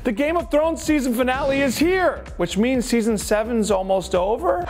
The Game of Thrones season finale is here, which means season 7's almost over?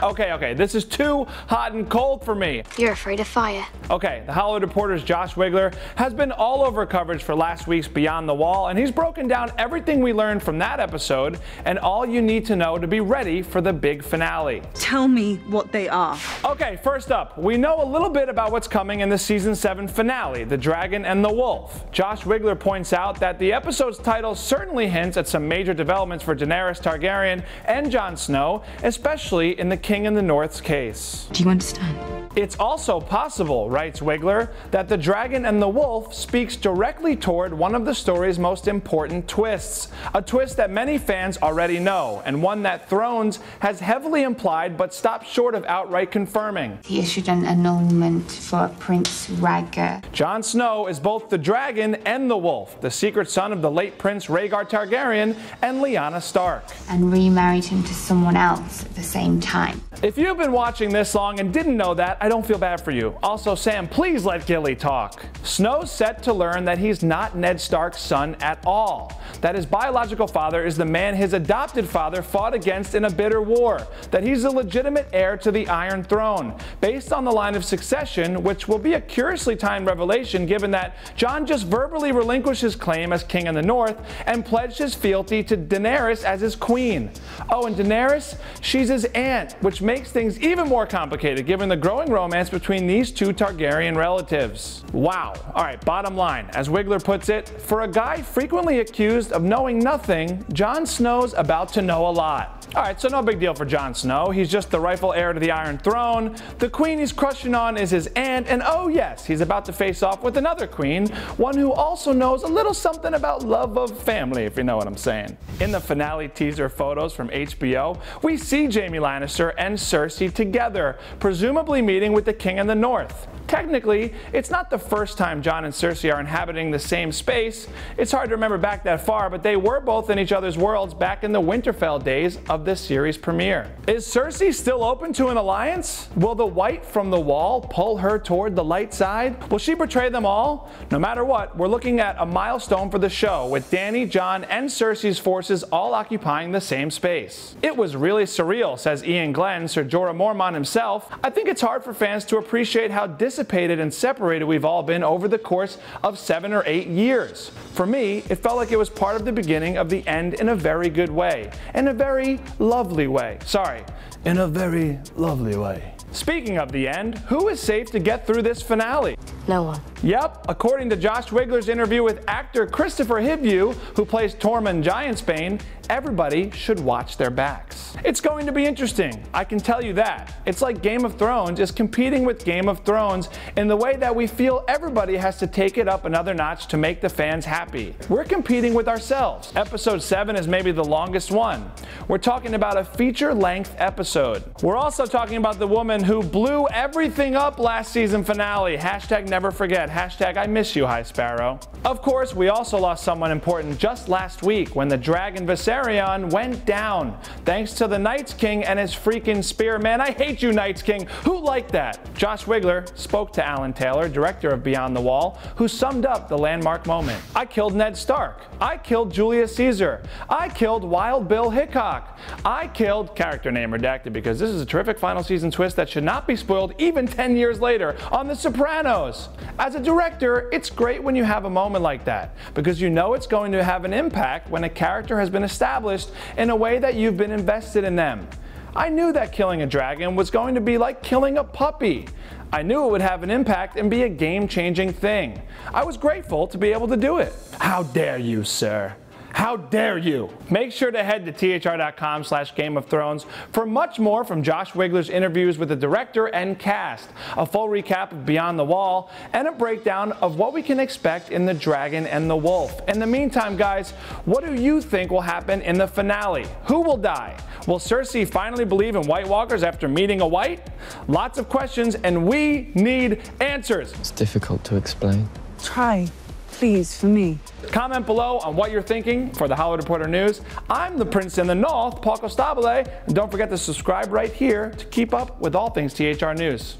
Okay, this is too hot and cold for me. You're afraid of fire. Okay, The Hollywood Reporter's Josh Wigler has been all over coverage for last week's Beyond the Wall, and he's broken down everything we learned from that episode and all you need to know to be ready for the big finale. Tell me what they are. Okay, first up, we know a little bit about what's coming in the season 7 finale, The Dragon and the Wolf. Josh Wigler points out that the episode's title certainly hints at some major developments for Daenerys Targaryen and Jon Snow, especially in the King in the North's case. Do you understand? It's also possible, writes Wigler, that The Dragon and the Wolf speaks directly toward one of the story's most important twists. A twist that many fans already know, and one that Thrones has heavily implied but stopped short of outright confirming. He issued an annulment for Prince Rhaegar. Jon Snow is both the dragon and the wolf, the secret son of the late Prince Rhaegar Targaryen and Lyanna Stark. And remarried him to someone else at the same time. If you've been watching this long and didn't know that, I don't feel bad for you. Also, Sam, please let Gilly talk. Snow's set to learn that he's not Ned Stark's son at all. That his biological father is the man his adopted father fought against in a bitter war. That he's the legitimate heir to the Iron Throne, based on the line of succession, which will be a curiously timed revelation given that Jon just verbally relinquished his claim as king in the North and pledged his fealty to Daenerys as his queen. Oh, and Daenerys, she's his aunt, which makes things even more complicated given the growing romance between these two Targaryen relatives. Wow. Alright, bottom line, as Wigler puts it, for a guy frequently accused of knowing nothing, Jon Snow's about to know a lot. Alright, so no big deal for Jon Snow. He's just the rightful heir to the Iron Throne. The queen he's crushing on is his aunt, and oh yes, he's about to face off with another queen, one who also knows a little something about love of family, if you know what I'm saying. In the finale teaser photos from HBO, we see Jaime Lannister and Cersei together, presumably meeting with the King in the North. Technically, it's not the first time Jon and Cersei are inhabiting the same space. It's hard to remember back that far, but they were both in each other's worlds back in the Winterfell days of this series premiere. Is Cersei still open to an alliance? Will the White from the Wall pull her toward the light side? Will she betray them all? No matter what, we're looking at a milestone for the show, with Dany, Jon, and Cersei's forces all occupying the same space. It was really surreal, says Ian Glenn, Ser Jorah Mormont himself. I think it's hard for fans to appreciate how dissipated and separated we've all been over the course of 7 or 8 years. For me, it felt like it was part of the beginning of the end in a very good way. In a very lovely way. Sorry, in a very lovely way. Speaking of the end, who is safe to get through this finale? No one. Yep, according to Josh Wigler's interview with actor Christopher Hivju, who plays Tormund Giantsbane, everybody should watch their backs. It's going to be interesting, I can tell you that. It's like Game of Thrones is competing with Game of Thrones in the way that we feel everybody has to take it up another notch to make the fans happy. We're competing with ourselves. Episode 7 is maybe the longest one. We're talking about a feature-length episode. We're also talking about the woman who blew everything up last season finale. Hashtag never forget. Hashtag I miss you, High Sparrow. Of course, we also lost someone important just last week when the dragon Viserion went down. Thanks to the Night's King and his freaking spear. Man, I hate you, Night's King. Who liked that? Josh Wigler spoke to Alan Taylor, director of Beyond the Wall, who summed up the landmark moment. I killed Ned Stark. I killed Julius Caesar. I killed Wild Bill Hickok. I killed, character name redacted because this is a terrific final season twist that should not be spoiled even 10 years later, on The Sopranos. As a director, it's great when you have a moment like that, because you know it's going to have an impact when a character has been established in a way that you've been invested in them. I knew that killing a dragon was going to be like killing a puppy. I knew it would have an impact and be a game-changing thing. I was grateful to be able to do it. How dare you, sir? How dare you? Make sure to head to thr.com/Game of Thrones for much more from Josh Wigler's interviews with the director and cast, a full recap of Beyond the Wall, and a breakdown of what we can expect in The Dragon and the Wolf. In the meantime, guys, what do you think will happen in the finale? Who will die? Will Cersei finally believe in White Walkers after meeting a White? Lots of questions, and we need answers. It's difficult to explain. Try, please, for me. Comment below on what you're thinking for the Hollywood Reporter News. I'm the Prince in the North, Paul Costabile, and don't forget to subscribe right here to keep up with all things THR News.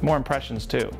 More impressions too.